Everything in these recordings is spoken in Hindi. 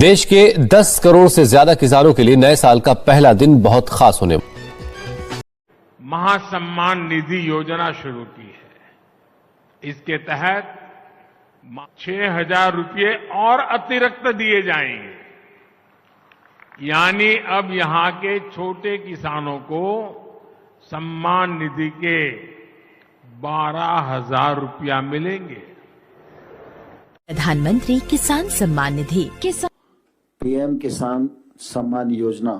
देश के 10 करोड़ से ज्यादा किसानों के लिए नए साल का पहला दिन बहुत खास होने महासम्मान निधि योजना शुरू की है। इसके तहत 6,000 रुपये और अतिरिक्त दिए जाएंगे। यानी अब यहां के छोटे किसानों को सम्मान निधि के 12,000 रुपया मिलेंगे। प्रधानमंत्री किसान सम्मान निधि पीएम किसान सम्मान योजना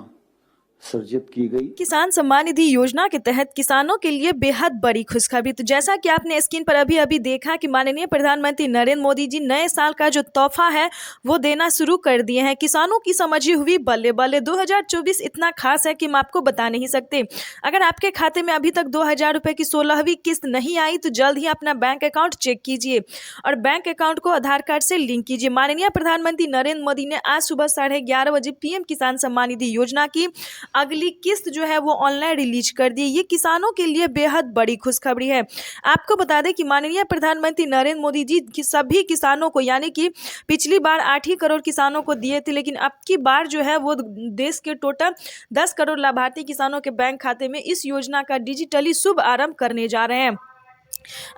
सृजित की गई। किसान सम्मान निधि योजना के तहत किसानों के लिए बेहद बड़ी खुशखबरी। तो जैसा कि आपने स्क्रीन पर अभी देखा कि माननीय प्रधानमंत्री नरेंद्र मोदी जी नए साल का जो तोहफा है वो देना शुरू कर दिए हैं। किसानों की समझी हुई बल्ले बल्ले 2024 इतना खास है कि हम आपको बता नहीं सकते। अगर आपके खाते में अभी तक 2,000 रुपए की 16वीं किस्त नहीं आई तो जल्द ही अपना बैंक अकाउंट चेक कीजिए और बैंक अकाउंट को आधार कार्ड से लिंक कीजिए। माननीय प्रधानमंत्री नरेंद्र मोदी ने आज सुबह 11:30 बजे पीएम किसान सम्मान निधि योजना की अगली किस्त जो है वो ऑनलाइन रिलीज कर दी। ये किसानों के लिए बेहद बड़ी खुशखबरी है। आपको बता दें कि माननीय प्रधानमंत्री नरेंद्र मोदी जी की सभी किसानों को, यानी कि पिछली बार 8 ही करोड़ किसानों को दिए थे, लेकिन अब की बार जो है वो देश के टोटल 10 करोड़ लाभार्थी किसानों के बैंक खाते में इस योजना का डिजिटली शुभ आरंभ करने जा रहे हैं।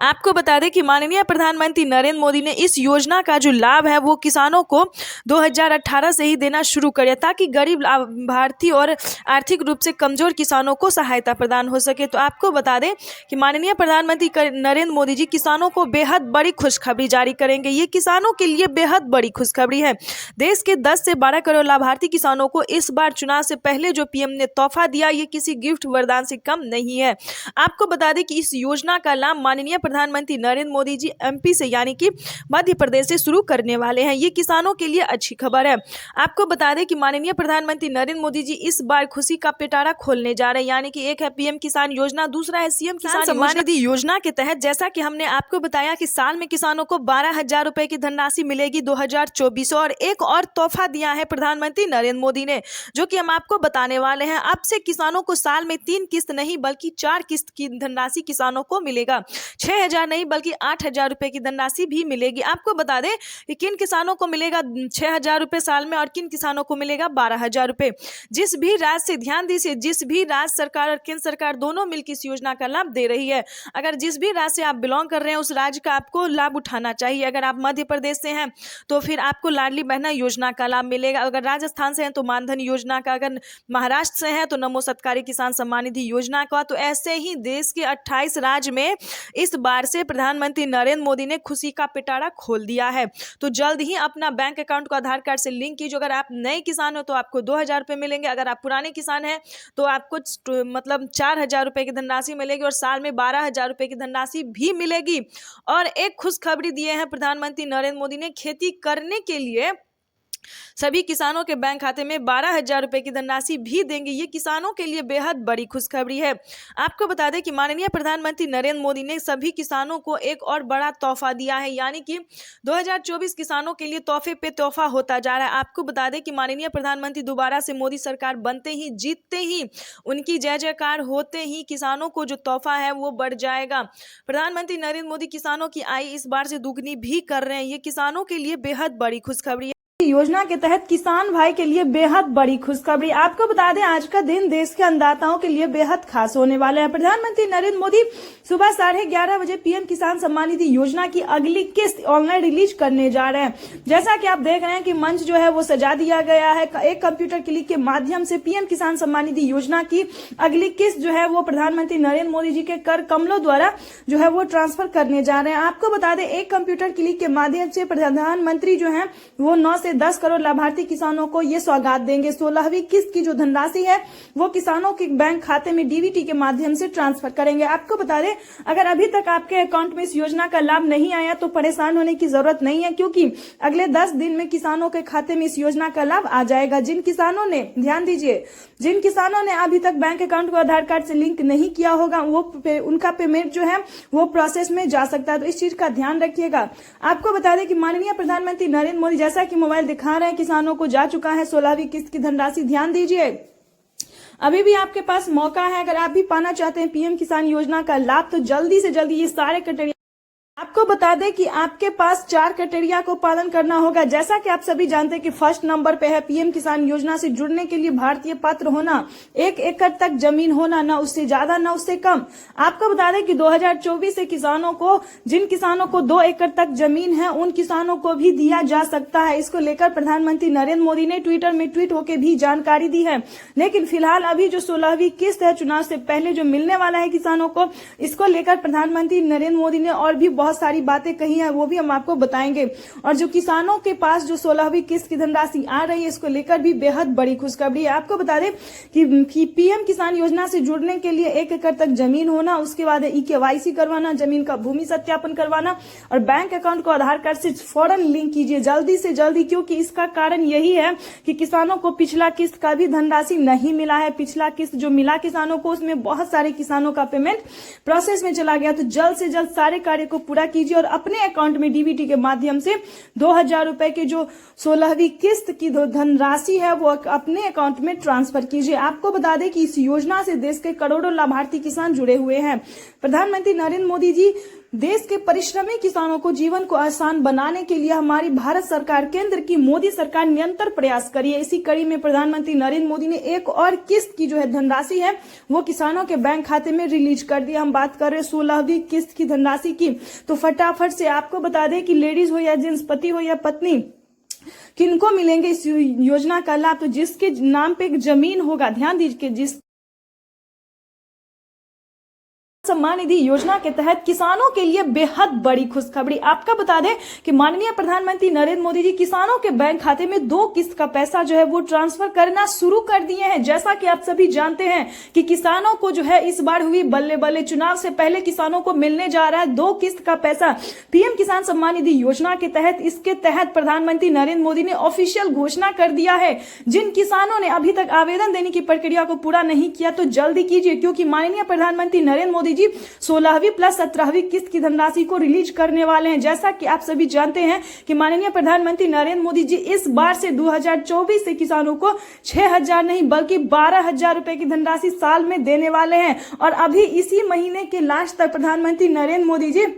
आपको बता दें कि माननीय प्रधानमंत्री नरेंद्र मोदी ने इस योजना का जो लाभ है वो किसानों को 2018 से ही देना शुरू किया ताकि गरीब लाभार्थी और आर्थिक रूप से कमजोर किसानों को सहायता प्रदान हो सके। तो आपको बता दें कि माननीय प्रधानमंत्री नरेंद्र मोदी जी किसानों को बेहद बड़ी खुशखबरी जारी करेंगे। ये किसानों के लिए बेहद बड़ी खुशखबरी है। देश के 10 से 12 करोड़ लाभार्थी किसानों को इस बार चुनाव से पहले जो पीएम ने तोहफा दिया ये किसी गिफ्ट वरदान से कम नहीं है। आपको बता दें कि इस योजना का लाभ माननीय प्रधानमंत्री नरेंद्र मोदी जी एमपी से, यानी कि मध्य प्रदेश से शुरू करने वाले हैं। ये किसानों के लिए अच्छी खबर है। आपको बता दें कि माननीय प्रधानमंत्री नरेंद्र मोदी जी इस बार खुशी का पिटारा खोलने जा रहे हैं, यानी कि एक है पीएम किसान योजना, दूसरा है सीएम किसान सम्मान निधि योजना के तहत जैसा कि हमने आपको बताया कि साल में किसानों को 12,000 रुपए की धनराशि मिलेगी 2024। और एक और तोहफा दिया है प्रधानमंत्री नरेंद्र मोदी ने, जो कि हम आपको बताने वाले हैं। अब से किसानों को साल में 3 किस्त नहीं बल्कि 4 किस्त की धनराशि किसानों को मिलेगा। 6,000 नहीं बल्कि 8,000 रुपए की धनराशि भी मिलेगी। आपको बता दें कि किन किसानों को मिलेगा 6,000 रुपए साल में और किन किसानों को मिलेगा 12,000 रुपए। जिस भी राज्य से, ध्यान दीजिए, जिस भी राज्य सरकार और केंद्र सरकार दोनों मिलकर इस योजना का लाभ दे रही है। अगर जिस भी राज्य से आप बिलोंग कर रहे हैं उस राज्य का आपको लाभ उठाना चाहिए। अगर आप मध्य प्रदेश से हैं तो फिर आपको लाडली बहना योजना का लाभ मिलेगा। अगर राजस्थान से हैं तो मानधन योजना का, अगर महाराष्ट्र से हैं तो नमो सत्कारी किसान सम्मान निधि योजना का। तो ऐसे ही देश के 28 राज्य में इस बार से प्रधानमंत्री नरेंद्र मोदी ने खुशी का पिटारा खोल दिया है। तो जल्द ही अपना बैंक अकाउंट को आधार कार्ड से लिंक कीजिए। अगर आप नए किसान हो तो आपको 2,000 रुपए मिलेंगे। अगर आप पुराने किसान हैं तो आपको 4,000 रुपए की धनराशि मिलेगी और साल में 12,000 रुपए की धनराशि भी मिलेगी। और एक खुशखबरी दिए हैं प्रधानमंत्री नरेंद्र मोदी ने, खेती करने के लिए सभी किसानों के बैंक खाते में 12,000 रुपए की धनराशि भी देंगे। ये किसानों के लिए बेहद बड़ी खुशखबरी है। आपको बता दें कि माननीय प्रधानमंत्री नरेंद्र मोदी ने सभी किसानों को एक और बड़ा तोहफा दिया है, यानी कि 2024 किसानों के लिए तोहफे पे तोहफा होता जा रहा है। आपको बता दें कि माननीय प्रधानमंत्री दोबारा से मोदी सरकार बनते ही, जीतते ही, उनकी जय जयकार होते ही किसानों को जो तोहफा है वो बढ़ जाएगा। प्रधानमंत्री नरेंद्र मोदी किसानों की आय इस बार से दुगनी भी कर रहे हैं। ये किसानों के लिए बेहद बड़ी खुशखबरी है। योजना के तहत किसान भाई के लिए बेहद बड़ी खुशखबरी। आपको बता दें आज का दिन देश के अन्नदाताओं के लिए बेहद खास होने वाला है। प्रधानमंत्री नरेंद्र मोदी सुबह 11:30 बजे पीएम किसान सम्मान निधि योजना की अगली किस्त ऑनलाइन रिलीज करने जा रहे हैं। जैसा कि आप देख रहे हैं कि मंच जो है वो सजा दिया गया है। एक कंप्यूटर क्लिक के माध्यम से पीएम किसान सम्मान निधि योजना की अगली किस्त जो है वो प्रधानमंत्री नरेंद्र मोदी जी के कर कमलों द्वारा जो है वो ट्रांसफर करने जा रहे हैं। आपको बता दें एक कंप्यूटर क्लिक के माध्यम से प्रधानमंत्री जो है वो 9 से 10 करोड़ लाभार्थी किसानों को ये सौगात देंगे। 16वीं किस्त की जो धनराशि है वो किसानों के बैंक खाते में डीबीटी के माध्यम से ट्रांसफर करेंगे। आपको बता दें अगर अभी तक आपके अकाउंट में इस योजना का लाभ नहीं आया तो परेशान होने की जरूरत नहीं है, क्योंकि अगले 10 दिन में किसानों के खाते में इस योजना का लाभ आ जाएगा। जिन किसानों ने, ध्यान दीजिए, जिन किसानों ने अभी तक बैंक अकाउंट को आधार कार्ड से लिंक नहीं किया होगा वो उनका पेमेंट जो है वो प्रोसेस में जा सकता है। तो इस चीज का ध्यान रखिएगा। आपको बता दें कि माननीय प्रधानमंत्री नरेंद्र मोदी, जैसा कि मोबाइल दिखा रहे हैं, किसानों को जा चुका है 16वीं किस्त की धनराशि। ध्यान दीजिए, अभी भी आपके पास मौका है। अगर आप भी पाना चाहते हैं पीएम किसान योजना का लाभ तो जल्दी से जल्दी ये सारे क्राइटेरिया आपको बता दें कि आपके पास 4 क्राइटेरिया को पालन करना होगा। जैसा कि आप सभी जानते हैं कि फर्स्ट नंबर पे है पीएम किसान योजना से जुड़ने के लिए भारतीय पात्र होना, 1 एकड़ तक जमीन होना, ना उससे ज्यादा ना उससे कम। आपको बता दें कि 2024 से किसानों को, जिन किसानों को 2 एकड़ तक जमीन है उन किसानों को भी दिया जा सकता है। इसको लेकर प्रधानमंत्री नरेंद्र मोदी ने ट्विटर में ट्वीट होकर भी जानकारी दी है। लेकिन फिलहाल अभी जो 16वीं किस्त है चुनाव से पहले जो मिलने वाला है किसानों को, इसको लेकर प्रधानमंत्री नरेंद्र मोदी ने और भी बहुत सारी बातें कही है, वो भी हम आपको बताएंगे। और जो किसानों के पास जो 16वीं किस्त की धनराशि आ रही है, इसको लेकर भी बेहद बड़ी खुशखबरी है। आपको बता दें कि पीएम किसान योजना से जुड़ने के लिए 1 एकड़ तक जमीन होना, उसके बाद KYC करवाना, जमीन का भूमि सत्यापन करवाना और बैंक अकाउंट को आधार कार्ड से फौरन लिंक कीजिए जल्दी से जल्दी, क्योंकि इसका कारण यही है कि किसानों को पिछला किस्त का भी धनराशि नहीं मिला है। पिछला किस्त जो मिला किसानों को, उसमें बहुत सारे किसानों का पेमेंट प्रोसेस में चला गया। तो जल्द से जल्द सारे कार्य को पूरा कीजिए और अपने अकाउंट में डीबीटी के माध्यम से 2000 रुपए की जो 16वीं किस्त की धनराशि है वो अपने अकाउंट में ट्रांसफर कीजिए। आपको बता दें कि इस योजना से देश के करोड़ों लाभार्थी किसान जुड़े हुए हैं। प्रधानमंत्री नरेंद्र मोदी जी देश के परिश्रमी किसानों को जीवन को आसान बनाने के लिए हमारी भारत सरकार, केंद्र की मोदी सरकार निरंतर प्रयास करी है। इसी कड़ी में प्रधानमंत्री नरेंद्र मोदी ने एक और किस्त की जो है धनराशि है वो किसानों के बैंक खाते में रिलीज कर दी। हम बात कर रहे हैं 16वीं किस्त की धनराशि की। तो फटाफट से आपको बता दें कि लेडीज हो या जेंट्स, पति हो या पत्नी, किनको मिलेंगे इस योजना का लाभ। तो जिसके नाम पे एक जमीन होगा, ध्यान दीजिए, जिस सम्मान निधि योजना के तहत किसानों के लिए बेहद बड़ी खुशखबरी। आपका बता दें कि माननीय प्रधानमंत्री नरेंद्र मोदी जी किसानों के बैंक खाते में 2 किस्त का पैसा जो है वो ट्रांसफर करना शुरू कर दिए हैं। जैसा कि आप सभी जानते हैं कि किसानों को जो है इस बार हुई बल्ले बल्ले, चुनाव से पहले किसानों को मिलने जा रहा है 2 किस्त का पैसा पीएम किसान सम्मान निधि योजना के तहत। इसके तहत प्रधानमंत्री नरेंद्र मोदी ने ऑफिशियल घोषणा कर दिया है। जिन किसानों ने अभी तक आवेदन देने की प्रक्रिया को पूरा नहीं किया तो जल्दी कीजिए, क्योंकि माननीय प्रधानमंत्री नरेंद्र मोदी जी 16वीं प्लस 17वीं किस्त की धनराशि को रिलीज करने वाले हैं। जैसा कि आप सभी जानते हैं कि माननीय प्रधानमंत्री नरेंद्र मोदी जी इस बार से 2024 से किसानों को 6000 नहीं बल्कि 12000 रुपए की धनराशि साल में देने वाले हैं। और अभी इसी महीने के लास्ट तक प्रधानमंत्री नरेंद्र मोदी जी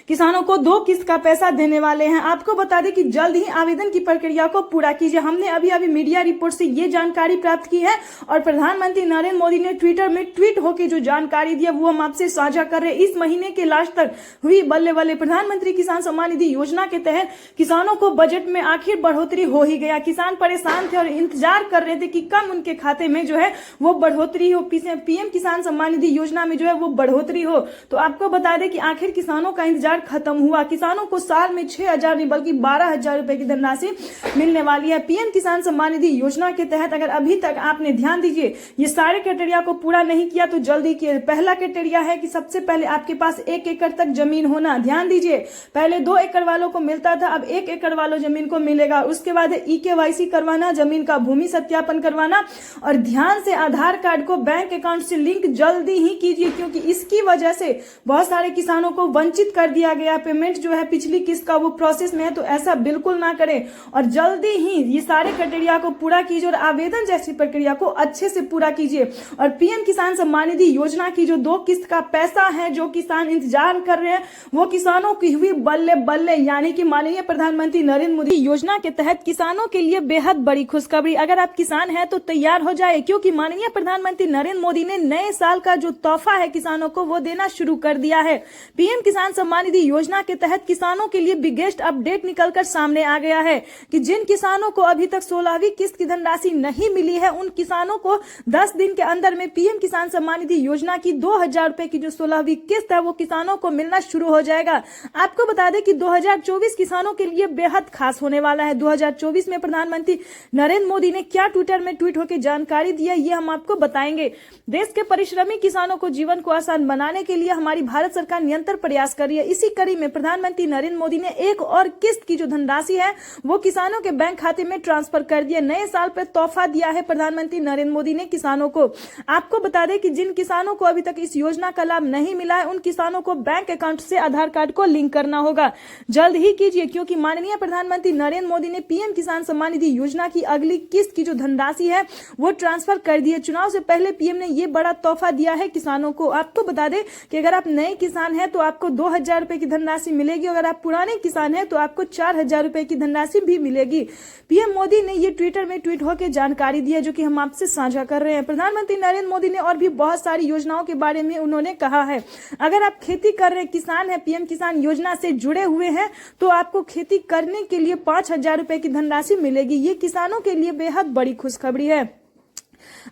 किसानों को 2 किस्त का पैसा देने वाले हैं। आपको बता दें कि जल्द ही आवेदन की प्रक्रिया को पूरा कीजिए। हमने अभी अभी मीडिया रिपोर्ट से ये जानकारी प्राप्त की है और प्रधानमंत्री नरेंद्र मोदी ने ट्विटर में ट्वीट होकर जो जानकारी दी है वो हम आपसे साझा कर रहे हैं। इस महीने के लास्ट तक हुई बल्ले बल्ले प्रधानमंत्री किसान सम्मान निधि योजना के तहत किसानों को बजट में आखिर बढ़ोतरी हो ही गया। किसान परेशान थे और इंतजार कर रहे थे कि कब उनके खाते में जो है वो बढ़ोतरी हो, पीएम किसान सम्मान निधि योजना में जो है वो बढ़ोतरी हो। तो आपको बता दें कि आखिर किसानों का इंतजार खत्म हुआ। किसानों को साल में 6000 नहीं बल्कि 12000 रुपए की धनराशि मिलने वाली है। पीएम किसान सम्मान निधि योजना के तहत अगर अभी तक आपने, ध्यान दीजिए, ये सारे क्राइटेरिया को पूरा नहीं किया तो जल्दी किए। पहला क्राइटेरिया है कि सबसे पहले आपके पास 1 एकड़ तक जमीन होना। ध्यान दीजिए, पहले 2 एकड़ वालों को मिलता था, अब 1 एकड़ वालों जमीन को मिलेगा। उसके बाद KYC करवाना, जमीन का भूमि सत्यापन करवाना और ध्यान से आधार कार्ड को बैंक अकाउंट से लिंक जल्दी ही कीजिए, क्योंकि इसकी वजह से बहुत सारे किसानों को वंचित कर दिया गया। पेमेंट जो है पिछली किस्त का वो प्रोसेस में है, तो ऐसा बिल्कुल ना करें और जल्दी ही ये सारे क्राइटेरिया को पूरा कीजिए और आवेदन जैसी प्रक्रिया को अच्छे से पूरा कीजिए। और पीएम किसान सम्मान निधि योजना की जो 2 किस्त का पैसा है, जो किसान इंतजार कर रहे हैं, वो किसानों की हुई बल्ले बल्ले, यानी कि माननीय प्रधानमंत्री नरेंद्र मोदी योजना के तहत किसानों के लिए बेहद बड़ी खुशखबरी। अगर आप किसान हैं तो तैयार हो जाए, क्योंकि माननीय प्रधानमंत्री नरेंद्र मोदी ने नए साल का जो तोहफा है किसानों को वो देना शुरू कर दिया है। पीएम किसान सम्मान निधि योजना के तहत किसानों के लिए बिगेस्ट अपडेट निकलकर सामने आ गया है कि जिन किसानों को अभी तक 16वीं किस्त की धनराशि नहीं मिली है, उन किसानों को 10 दिन के अंदर में पीएम किसान सम्मान निधि योजना की 2000 रुपए की जो 16वीं किस्त है वो किसानों को मिलना शुरू हो जाएगा। आपको बता दें कि 2024 किसानों के लिए बेहद खास होने वाला है। 2024 में प्रधानमंत्री नरेंद्र मोदी ने क्या ट्विटर में ट्वीट होकर जानकारी दी है, ये हम आपको बताएंगे। देश के परिश्रमी किसानों को जीवन को आसान बनाने के लिए हमारी भारत सरकार निरंतर प्रयास कर रही है। इसी कड़ी में प्रधानमंत्री नरेंद्र मोदी ने एक और किस्त की जो धनराशि है वो किसानों के बैंक खाते में ट्रांसफर कर दिया। नए साल पर तोहफा दिया है प्रधानमंत्री नरेंद्र मोदी ने किसानों को। आपको बता दें कि जिन किसानों को अभी तक इस योजना का लाभ नहीं मिला है, उन किसानों को बैंक अकाउंट से आधार कार्ड को लिंक करना होगा। जल्द ही कीजिए, क्योंकि माननीय प्रधानमंत्री नरेंद्र मोदी ने पीएम किसान सम्मान निधि योजना की अगली किस्त की जो धनराशि है वो ट्रांसफर कर दी है। चुनाव से पहले पीएम ने ये बड़ा तोहफा दिया है किसानों को। आपको बता दें कि अगर आप नए किसान हैं तो आपको 2000 रुपए की धनराशि मिलेगी। अगर आप पुराने किसान हैं तो आपको 4,000 रुपए की धनराशि भी मिलेगी। पीएम मोदी ने ये ट्विटर में ट्वीट होकर जानकारी दी है, जो कि हम आपसे साझा कर रहे हैं। प्रधानमंत्री नरेंद्र मोदी ने और भी बहुत सारी योजनाओं के बारे में उन्होंने कहा है। अगर आप खेती कर रहे किसान हैं, पीएम किसान योजना से जुड़े हुए हैं, तो आपको खेती करने के लिए 5,000 रुपए की धनराशि मिलेगी। ये किसानों के लिए बेहद बड़ी खुशखबरी है।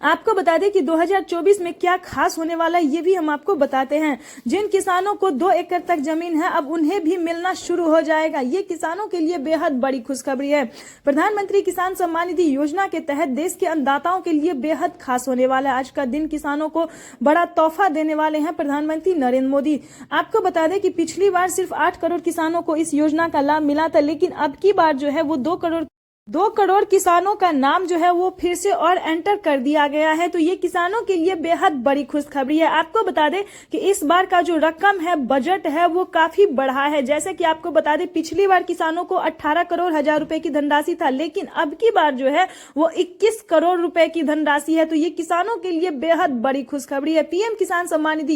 आपको बता दें कि 2024 में क्या खास होने वाला है, ये भी हम आपको बताते हैं। जिन किसानों को 2 एकड़ तक जमीन है, अब उन्हें भी मिलना शुरू हो जाएगा। ये किसानों के लिए बेहद बड़ी खुशखबरी है। प्रधानमंत्री किसान सम्मान निधि योजना के तहत देश के अन्नदाताओं के लिए बेहद खास होने वाला है। आज का दिन किसानों को बड़ा तोहफा देने वाले हैं प्रधानमंत्री नरेंद्र मोदी। आपको बता दें कि पिछली बार सिर्फ 8 करोड़ किसानों को इस योजना का लाभ मिला था, लेकिन अब की बार जो है वो 2 करोड़ किसानों का नाम जो है वो फिर से और एंटर कर दिया गया है। तो ये किसानों के लिए बेहद बड़ी खुशखबरी है। आपको बता दें कि इस बार का जो रकम है, बजट है, वो काफी बढ़ा है। जैसे कि आपको बता दें, पिछली बार किसानों को 18 करोड़ हजार रुपए की धनराशि था, लेकिन अब की बार जो है वो 21 करोड़ रुपए की धनराशि है। तो ये किसानों के लिए बेहद बड़ी खुशखबरी है। पीएम किसान सम्मान निधि